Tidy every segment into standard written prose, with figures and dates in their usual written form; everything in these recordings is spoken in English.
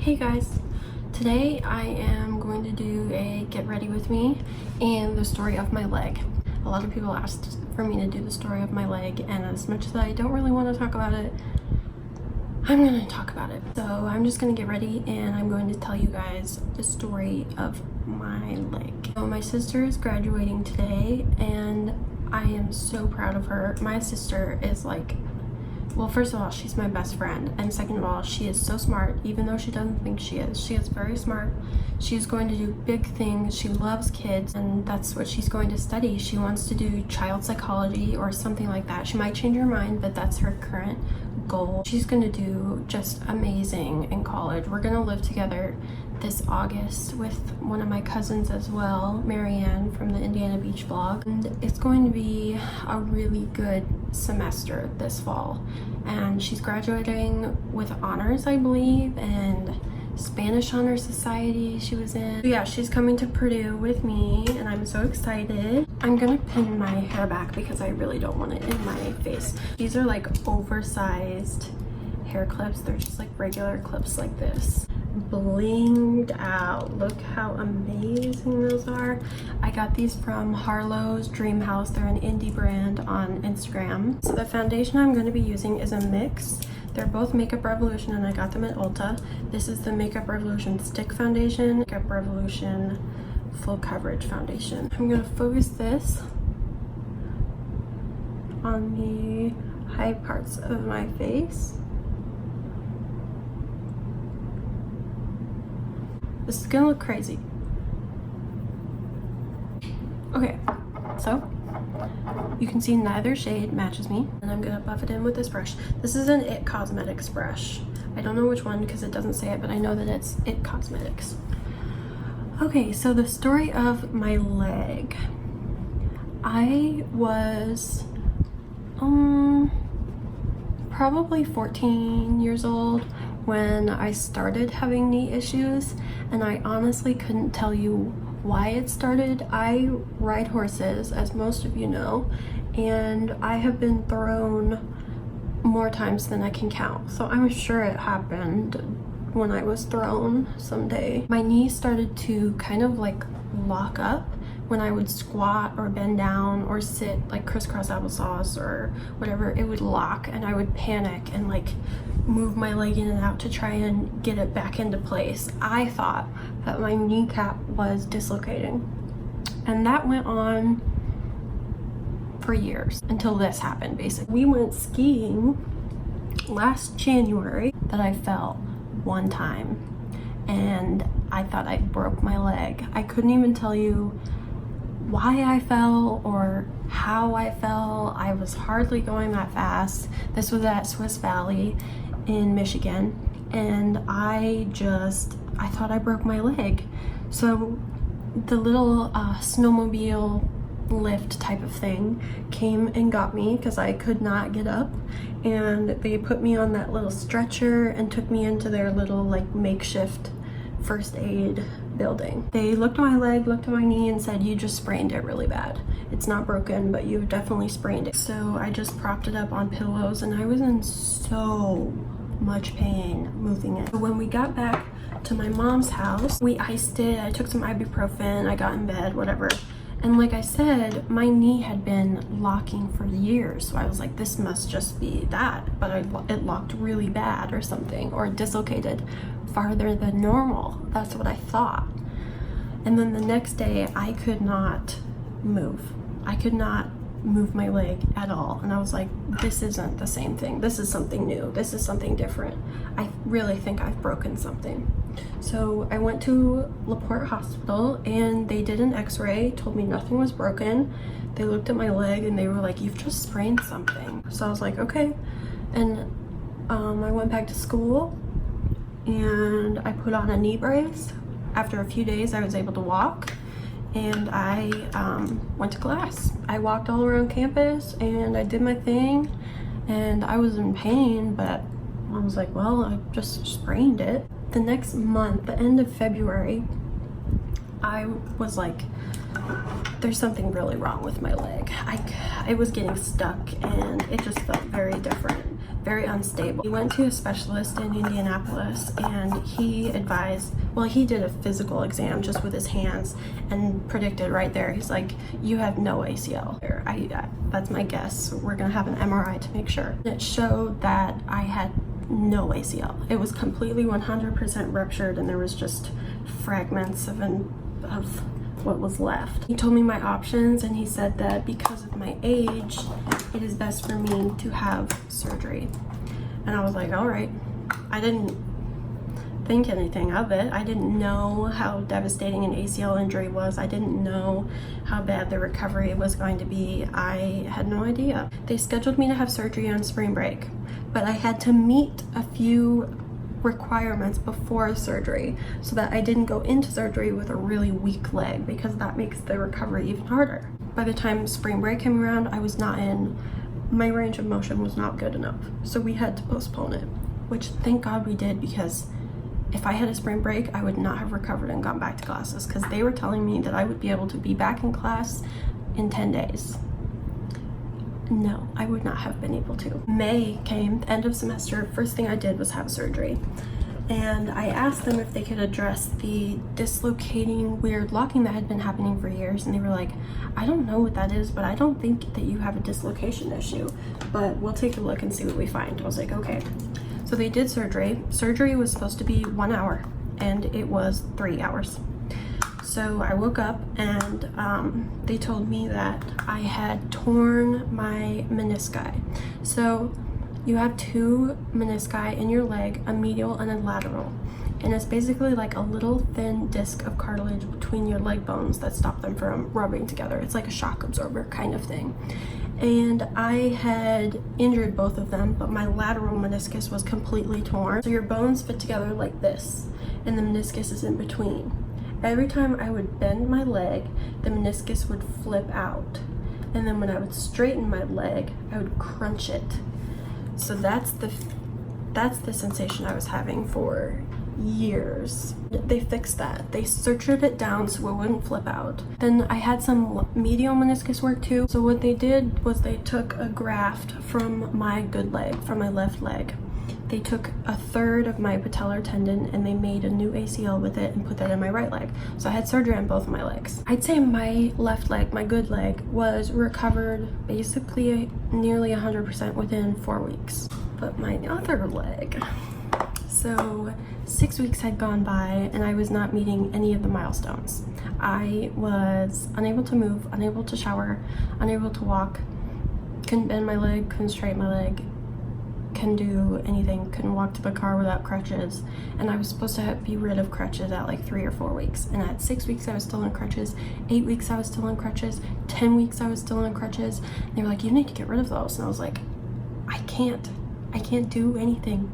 Hey guys, today I am going to do a get ready with me and the story of my leg. A lot of people asked for me to do the story of my leg, and as much as I don't really want to talk about it, I'm going to talk about it. So I'm just going to get ready and I'm going to tell you guys the story of my leg. So my sister is graduating today and I am so proud of her. My sister is like, well, first of all, she's my best friend, and second of all, she is so smart, even though she doesn't think she is. She is very smart. She's going to do big things. She loves kids, and that's what she's going to study. She wants to do child psychology or something like that. She might change her mind, but that's her current goal. She's going to do just amazing in college. We're going to live together this August with one of my cousins as well, Marianne from the Indiana Beach vlog, and it's going to be a really good semester this fall. And she's graduating with honors, I believe, and Spanish Honor Society she was in. So yeah, she's coming to Purdue with me and I'm so excited. I'm gonna pin my hair back because I really don't want it in my face. These are like oversized hair clips. They're just like regular clips like this, blinged out. Look how amazing those are. I got these from Harlow's Dream House. They're an indie brand on Instagram. So the foundation I'm going to be using is a mix. They're both Makeup Revolution and I got them at Ulta. This is the Makeup Revolution Stick Foundation, Makeup Revolution Full Coverage Foundation. I'm going to focus this on the high parts of my face. This is gonna look crazy. Okay, so you can see neither shade matches me, and I'm gonna buff it in with this brush. This is an IT Cosmetics brush. I don't know which one because it doesn't say it, but I know that it's IT Cosmetics. Okay, so the story of my leg. I was probably 14 years old when I started having knee issues, and I honestly couldn't tell you why it started. I ride horses, as most of you know, and I have been thrown more times than I can count, so I'm sure it happened when I was thrown someday. My knee started to kind of like lock up when I would squat or bend down or sit like crisscross applesauce or whatever. It would lock and I would panic and like move my leg in and out to try and get it back into place. I thought that my kneecap was dislocating, and that went on for years until this happened. Basically, we went skiing last January that I fell one time and I thought I broke my leg. I couldn't even tell you why I fell or how I fell. I was hardly going that fast. This was at Swiss Valley in Michigan, and I thought I broke my leg. So the little snowmobile lift type of thing came and got me because I could not get up, and they put me on that little stretcher and took me into their little like makeshift first aid building. They looked at my leg, looked at my knee, and said, "You just sprained it really bad. It's not broken, but you definitely sprained it." So I just propped it up on pillows, and I was in so much pain moving it. So when we got back to my mom's house, we iced it. I took some ibuprofen, I got in bed, whatever. And like I said, my knee had been locking for years. So I was like, this must just be that. But it locked really bad or something, or dislocated farther than normal. That's what I thought. And then the next day, I could not move. I could not move my leg at all. And I was like, this isn't the same thing. This is something new. This is something different. I really think I've broken something. So I went to LaPorte Hospital and they did an x-ray, told me nothing was broken. They looked at my leg and they were like, "You've just sprained something." So I was like, okay. And I went back to school and I put on a knee brace. After a few days, I was able to walk, and I went to class. I walked all around campus and I did my thing, and I was in pain, but I was like, well, I just sprained it. The next month, the end of February, I was like, there's something really wrong with my leg. I was getting stuck and it just felt very different. very unstable. He went to a specialist in Indianapolis and he advised, well, he did a physical exam just with his hands and predicted right there. He's like, you have no ACL. That's my guess. We're gonna have an MRI to make sure. It showed that I had no ACL. It was completely 100% ruptured and there was just fragments of what was left. He told me my options and he said that because of my age, it is best for me to have surgery. And I was like, all right. I didn't think anything of it. I didn't know how devastating an ACL injury was. I didn't know how bad the recovery was going to be. I had no idea. They scheduled me to have surgery on spring break, but I had to meet a few requirements before surgery so that I didn't go into surgery with a really weak leg, because that makes the recovery even harder. By the time spring break came around, my range of motion was not good enough, so we had to postpone it, which thank God we did, because if I had a spring break, I would not have recovered and gone back to classes, because they were telling me that I would be able to be back in class in 10 days. No, I would not have been able to. May came, end of semester, first thing I did was have surgery. And I asked them if they could address the dislocating weird locking that had been happening for years. And they were like, I don't know what that is, but I don't think that you have a dislocation issue, but we'll take a look and see what we find. I was like, okay. So they did surgery. Surgery was supposed to be 1 hour and it was 3 hours. So I woke up and they told me that I had torn my menisci. So you have 2 menisci in your leg, a medial and a lateral. And it's basically like a little thin disc of cartilage between your leg bones that stop them from rubbing together. It's like a shock absorber kind of thing. And I had injured both of them, but my lateral meniscus was completely torn. So your bones fit together like this, and the meniscus is in between. Every time I would bend my leg, the meniscus would flip out. And then when I would straighten my leg, I would crunch it. So that's the sensation I was having for years. They fixed that. They sutured it down so it wouldn't flip out. Then I had some medial meniscus work too. So what they did was they took a graft from my good leg, from my left leg. They took a third of my patellar tendon and they made a new ACL with it and put that in my right leg. So I had surgery on both of my legs. I'd say my left leg, my good leg, was recovered basically nearly 100% within 4 weeks. But my other leg, so 6 weeks had gone by and I was not meeting any of the milestones. I was unable to move, unable to shower, unable to walk, couldn't bend my leg, couldn't straighten my leg, couldn't do anything, couldn't walk to the car without crutches. And I was supposed to be rid of crutches at like 3 or 4 weeks. And at 6 weeks I was still on crutches, 8 weeks I was still on crutches, 10 weeks I was still on crutches. And they were like, you need to get rid of those. And I was like, I can't do anything.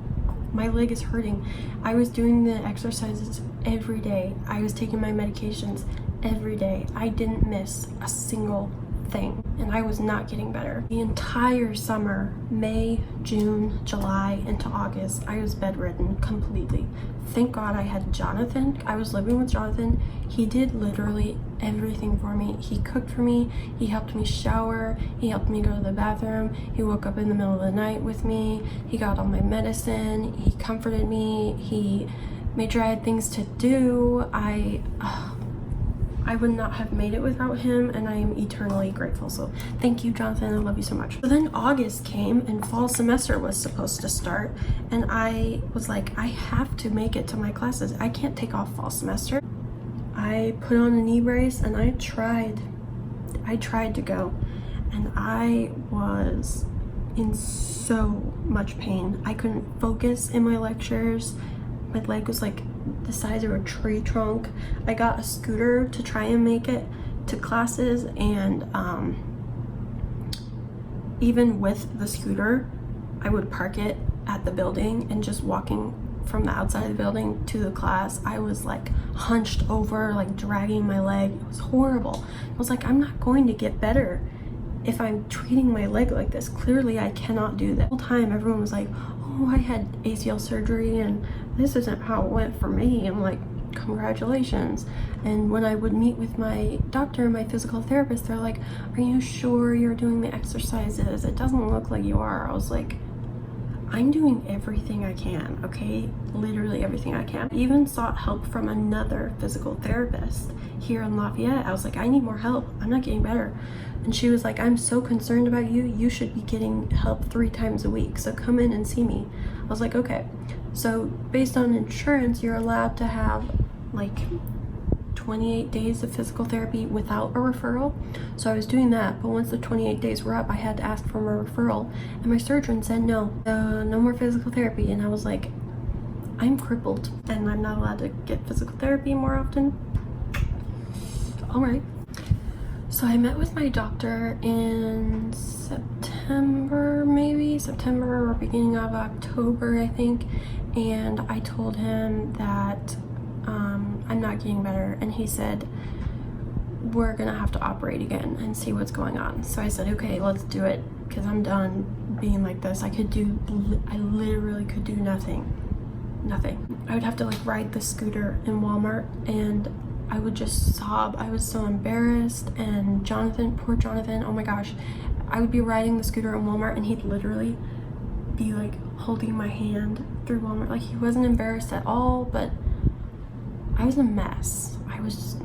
My leg is hurting. I was doing the exercises every day. I was taking my medications every day. I didn't miss a single thing, and I was not getting better. The entire summer, May, June, July, into August, I was bedridden completely. Thank God I had Jonathan. I was living with Jonathan. He did literally everything for me. He cooked for me. He helped me shower. He helped me go to the bathroom. He woke up in the middle of the night with me. He got all my medicine. He comforted me. He made sure I had things to do. I would not have made it without him, and I am eternally grateful. So thank you, Jonathan. I love you so much. So then August came and fall semester was supposed to start, and I was like, I have to make it to my classes. I can't take off fall semester. I put on a knee brace and I tried to go, and I was in so much pain. I couldn't focus in my lectures. My leg was like the size of a tree trunk. I got a scooter to try and make it to classes, and even with the scooter, I would park it at the building, and just walking from the outside of the building to the class, I was like hunched over, like dragging my leg. It was horrible. I was like, I'm not going to get better if I'm treating my leg like this. Clearly I cannot do that. The whole time everyone was like, oh, I had ACL surgery and this isn't how it went for me. I'm like, congratulations. And when I would meet with my doctor, my physical therapist, they're like, are you sure you're doing the exercises? It doesn't look like you are. I was like, I'm doing everything I can, okay? Literally everything I can. I even sought help from another physical therapist here in Lafayette. I was like, I need more help. I'm not getting better. And she was like, I'm so concerned about you. You should be getting help 3 times a week. So come in and see me. I was like, okay. So based on insurance, you're allowed to have like 28 days of physical therapy without a referral. So I was doing that, but once the 28 days were up, I had to ask for a referral, and my surgeon said no more physical therapy. And I was like, I'm crippled and I'm not allowed to get physical therapy more often. All right. So I met with my doctor in September or beginning of October, I think, and I told him that I'm not getting better, and he said we're gonna have to operate again and see what's going on. So I said, okay, let's do it, because I'm done being like this. I literally could do nothing. I would have to like ride the scooter in Walmart, and I would just sob. I was so embarrassed. And poor Jonathan, oh my gosh, I would be riding the scooter in Walmart and he'd literally be like holding my hand through Walmart. Like, he wasn't embarrassed at all, but I was a mess. I was just,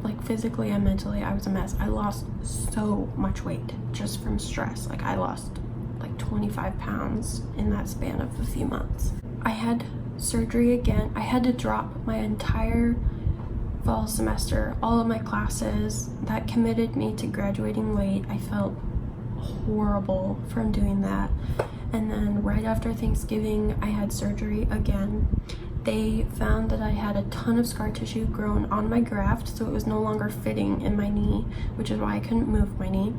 like, physically and mentally, I was a mess. I lost so much weight just from stress. Like, I lost like 25 pounds in that span of a few months. I had surgery again. I had to drop my entire fall semester, all of my classes. That committed me to graduating late. I felt horrible from doing that. And then right after Thanksgiving, I had surgery again. They found that I had a ton of scar tissue grown on my graft, so it was no longer fitting in my knee, which is why I couldn't move my knee.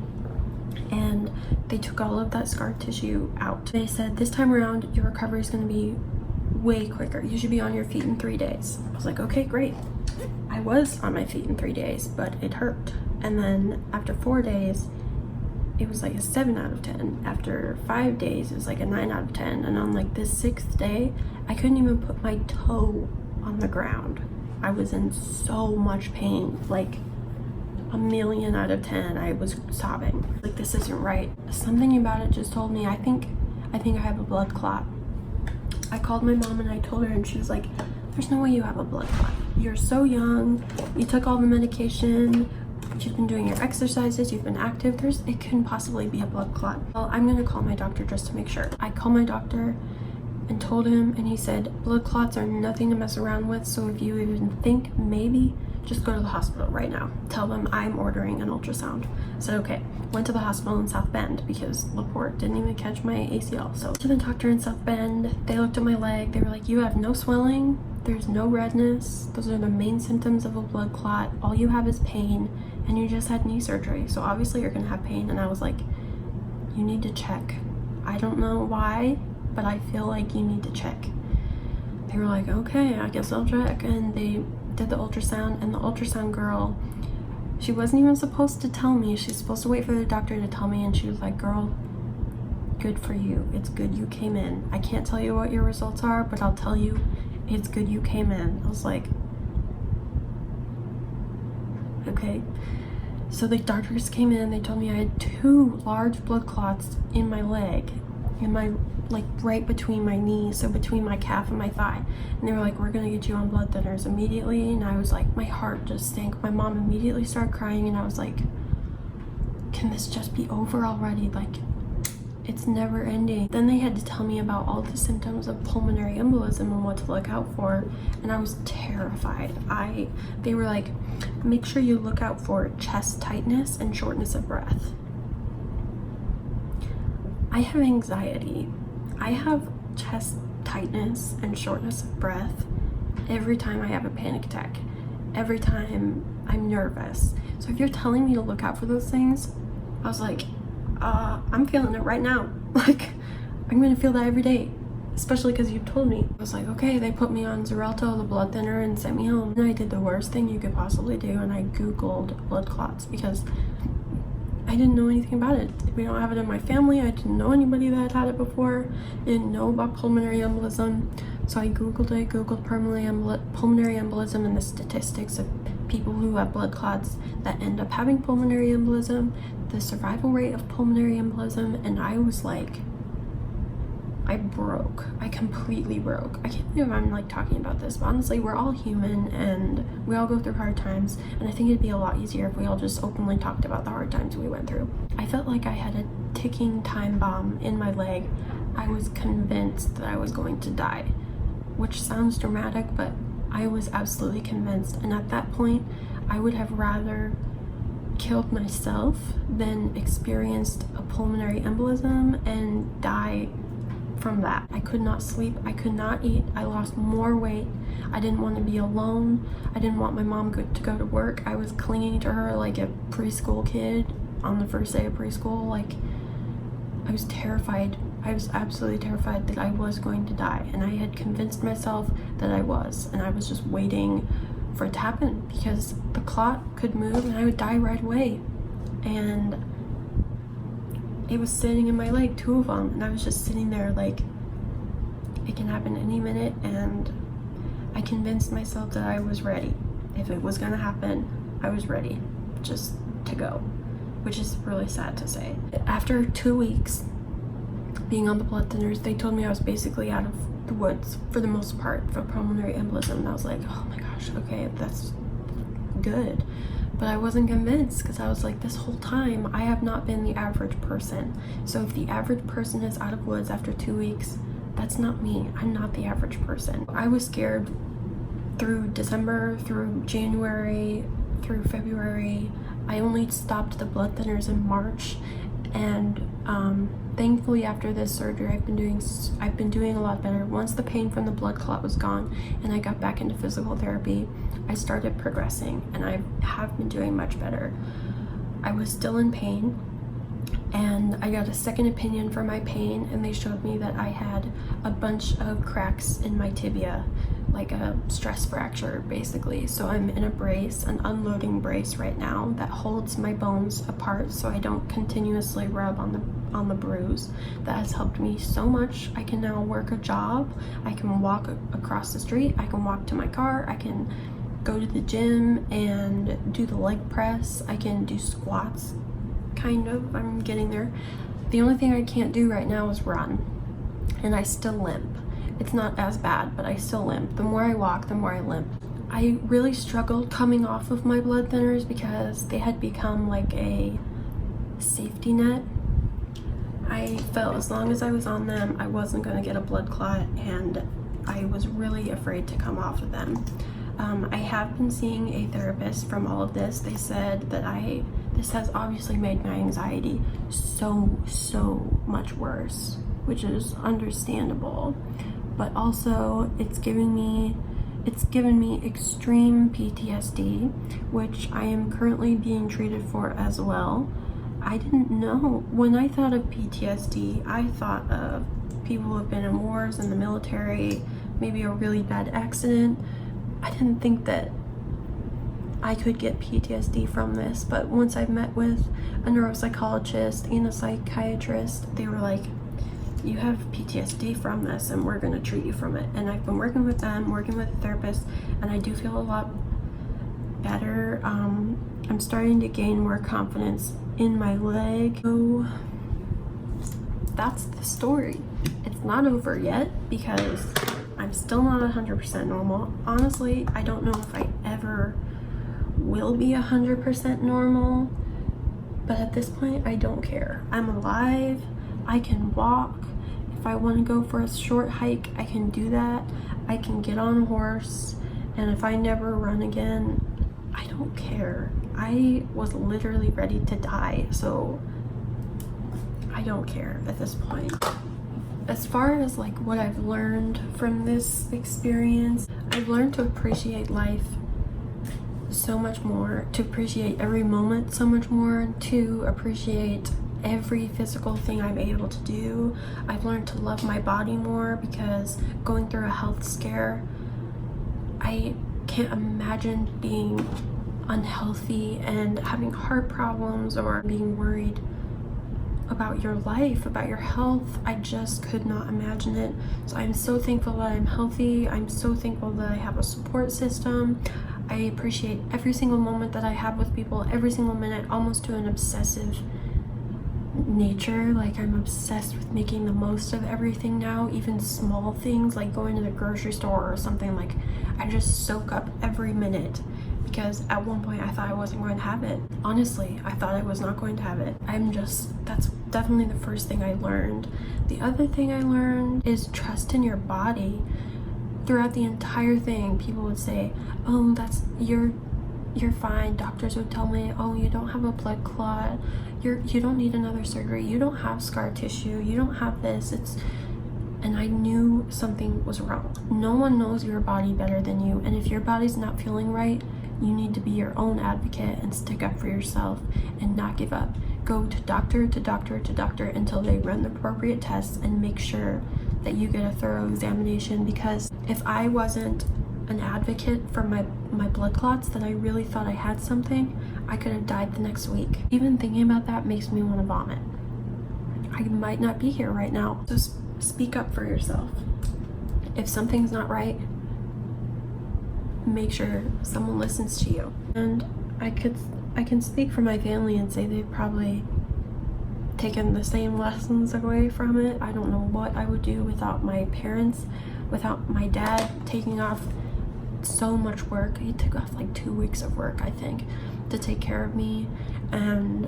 And they took all of that scar tissue out. They said, this time around, your recovery is going to be way quicker. You should be on your feet in 3 days. I was like, okay, great. I was on my feet in 3 days, but it hurt. And then after 4 days, it was like a 7 out of 10. After 5 days, it was like a 9 out of 10. And on like this 6th day, I couldn't even put my toe on the ground. I was in so much pain, like a 1,000,000 out of 10. I was sobbing. Like, this isn't right. Something about it just told me, I think I have a blood clot. I called my mom and I told her, and she was like, there's no way you have a blood clot. You're so young. You took all the medication. You've been doing your exercises, you've been active, it couldn't possibly be a blood clot. Well, I'm gonna call my doctor just to make sure. I called my doctor and told him, and he said, blood clots are nothing to mess around with, so if you even think maybe, just go to the hospital right now. Tell them I'm ordering an ultrasound. I said, okay. Went to the hospital in South Bend because LaPorte didn't even catch my ACL. So to the doctor in South Bend, they looked at my leg, they were like, you have no swelling, there's no redness, those are the main symptoms of a blood clot, all you have is pain, and you just had knee surgery, so obviously you're gonna have pain. And I was like, you need to check. I don't know why, but I feel like you need to check. They were like, okay, I guess I'll check. And they did the ultrasound, and the ultrasound girl, she wasn't even supposed to tell me. She's supposed to wait for the doctor to tell me, and she was like, girl, good for you. It's good you came in. I can't tell you what your results are, but I'll tell you it's good you came in. I was like, okay. So the doctors came in, they told me I had 2 large blood clots in my leg, in my, like, right between my knees, so between my calf and my thigh. And they were like, we're gonna get you on blood thinners immediately. And I was like, my heart just sank. My mom immediately started crying, and I was like, can this just be over already? Like, it's never ending. Then they had to tell me about all the symptoms of pulmonary embolism and what to look out for, and I was terrified. They were like, make sure you look out for chest tightness and shortness of breath. I have anxiety. I have chest tightness and shortness of breath every time I have a panic attack, every time I'm nervous. So if you're telling me to look out for those things, I was like, I'm feeling it right now. Like, I'm gonna feel that every day, especially because you told me. I was like, okay. They put me on Xarelto, the blood thinner, and sent me home. And I did the worst thing you could possibly do, and I Googled blood clots because I didn't know anything about it. We don't have it in my family. I didn't know anybody that had it before. I didn't know about pulmonary embolism. So I Googled it, pulmonary embolism and the statistics of people who have blood clots that end up having pulmonary embolism, the survival rate of pulmonary embolism, and I was like, I broke. I completely broke. I can't believe I'm like talking about this, but honestly, we're all human and we all go through hard times, and I think it'd be a lot easier if we all just openly talked about the hard times we went through. I felt like I had a ticking time bomb in my leg. I was convinced that I was going to die, which sounds dramatic, but I was absolutely convinced, and at that point, I would have rather killed myself than experienced a pulmonary embolism and die from that. I could not sleep, I could not eat, I lost more weight, I didn't want to be alone, I didn't want my mom to go to work. I was clinging to her like a preschool kid on the first day of preschool. Like, I was terrified. I was absolutely terrified that I was going to die, and I had convinced myself that I was, and I was just waiting for it to happen because the clot could move and I would die right away. And it was sitting in my leg, 2 of them, and I was just sitting there like, it can happen any minute. And I convinced myself that I was ready. If it was gonna happen, I was ready just to go, which is really sad to say. After 2 weeks being on the blood thinners, they told me I was basically out of the woods for the most part for pulmonary embolism, and I was like, oh my gosh, okay, that's good. But I wasn't convinced because I was like, this whole time I have not been the average person. So if the average person is out of woods after 2 weeks, that's not me. I'm not the average person. I was scared through December, through January, through February. I only stopped the blood thinners in March, and thankfully after this surgery I've been doing a lot better. Once the pain from the blood clot was gone and I got back into physical therapy, I started progressing, and I have been doing much better. I was still in pain, and I got a second opinion for my pain, and they showed me that I had a bunch of cracks in my tibia, like a stress fracture basically. So I'm in a brace, an unloading brace right now that holds my bones apart so I don't continuously rub on the bruise. That has helped me so much. I can now work a job, I can walk across the street, I can walk to my car, I can go to the gym and do the leg press, I can do squats, kind of. I'm getting there. The only thing I can't do right now is run, and I still limp. It's not as bad, but I still limp. The more I walk, the more I limp. I really struggled coming off of my blood thinners because they had become like a safety net. I felt as long as I was on them, I wasn't going to get a blood clot, and I was really afraid to come off of them. I have been seeing a therapist from all of this. They said that this has obviously made my anxiety so much worse, which is understandable, but also it's given me extreme PTSD, which I am currently being treated for as well. I didn't know. When I thought of PTSD, I thought of people who have been in wars, in the military, maybe a really bad accident. I didn't think that I could get PTSD from this, but once I met with a neuropsychologist and a psychiatrist, they were like, you have PTSD from this and we're going to treat you from it. And I've been working with them, working with a therapist, and I do feel a lot better. I'm starting to gain more confidence in my leg. So that's the story. It's not over yet because I'm still not 100% normal. Honestly, I don't know if I ever will be 100% normal, but at this point I don't care. I'm alive, I can walk. If I want to go for a short hike, I can do that. I can get on a horse, and if I never run again, I don't care. I was literally ready to die, so I don't care at this point. As far as like what I've learned from this experience, I've learned to appreciate life so much more, to appreciate every moment so much more, to appreciate every physical thing I'm able to do. I've learned to love my body more because going through a health scare, I can't imagine being unhealthy and having heart problems or being worried about your life, about your health. I just could not imagine it. So I'm so thankful that I'm healthy. I'm so thankful that I have a support system. I appreciate every single moment that I have with people, every single minute, almost to an obsessive nature. Like, I'm obsessed with making the most of everything now, even small things like going to the grocery store or something. Like, I just soak up every minute, because at one point I thought I wasn't going to have it. Honestly, I thought I was not going to have it. That's definitely the first thing I learned. The other thing I learned is trust in your body. Throughout the entire thing, people would say, oh, you're fine. Doctors would tell me, oh, you don't have a blood clot. You don't need another surgery. You don't have scar tissue. You don't have this. And I knew something was wrong. No one knows your body better than you. And if your body's not feeling right, you need to be your own advocate and stick up for yourself and not give up. Go to doctor to doctor to doctor until they run the appropriate tests and make sure that you get a thorough examination. Because if I wasn't an advocate for my blood clots, that I really thought I had something, I could have died the next week. Even thinking about that makes me want to vomit. I might not be here right now. Just speak up for yourself. If something's not right, make sure someone listens to you. And I can speak for my family and say they've probably taken the same lessons away from it. I don't know what I would do without my parents, without my dad taking off so much work. He took off like 2 weeks of work, I think, to take care of me. And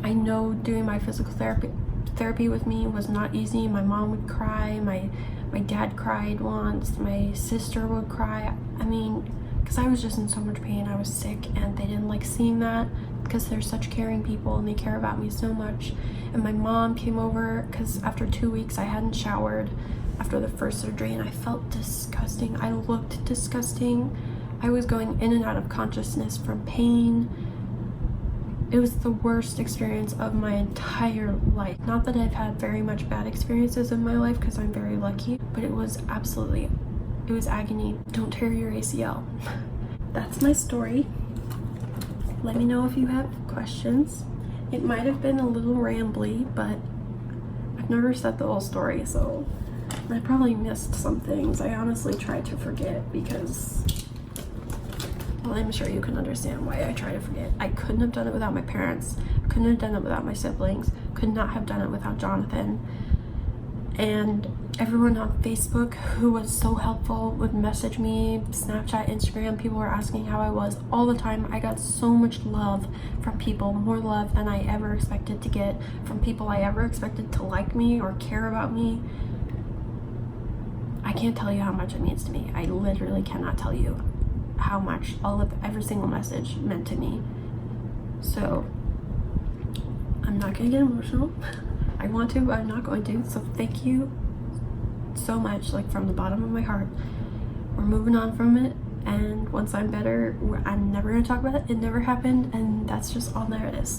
I know doing my physical therapy with me was not easy. My mom would cry, my dad cried once, my sister would cry. I mean, because I was just in so much pain. I was sick, and they didn't like seeing that, because they're such caring people and they care about me so much. And my mom came over because after 2 weeks I hadn't showered after the first surgery, and I felt disgusting. I looked disgusting. I was going in and out of consciousness from pain. It was the worst experience of my entire life. Not that I've had very much bad experiences in my life, because I'm very lucky, but it was agony. Don't tear your ACL. That's my story. Let me know if you have questions. It might have been a little rambly, but I've never said the whole story, so I probably missed some things. I honestly tried to forget because, well, I'm sure you can understand why I try to forget. I couldn't have done it without my parents. Couldn't have done it without my siblings. Could not have done it without Jonathan. And everyone on Facebook who was so helpful would message me, Snapchat, Instagram. People were asking how I was all the time. I got so much love from people, more love than I ever expected to get from people I ever expected to like me or care about me. I can't tell you how much it means to me. I literally cannot tell you how much every single message meant to me. So I'm not gonna get emotional. I want to, but I'm not going to. So thank you so much, like from the bottom of my heart. We're moving on from it, and once I'm better, I'm never gonna talk about it. It never happened, and that's just all there is.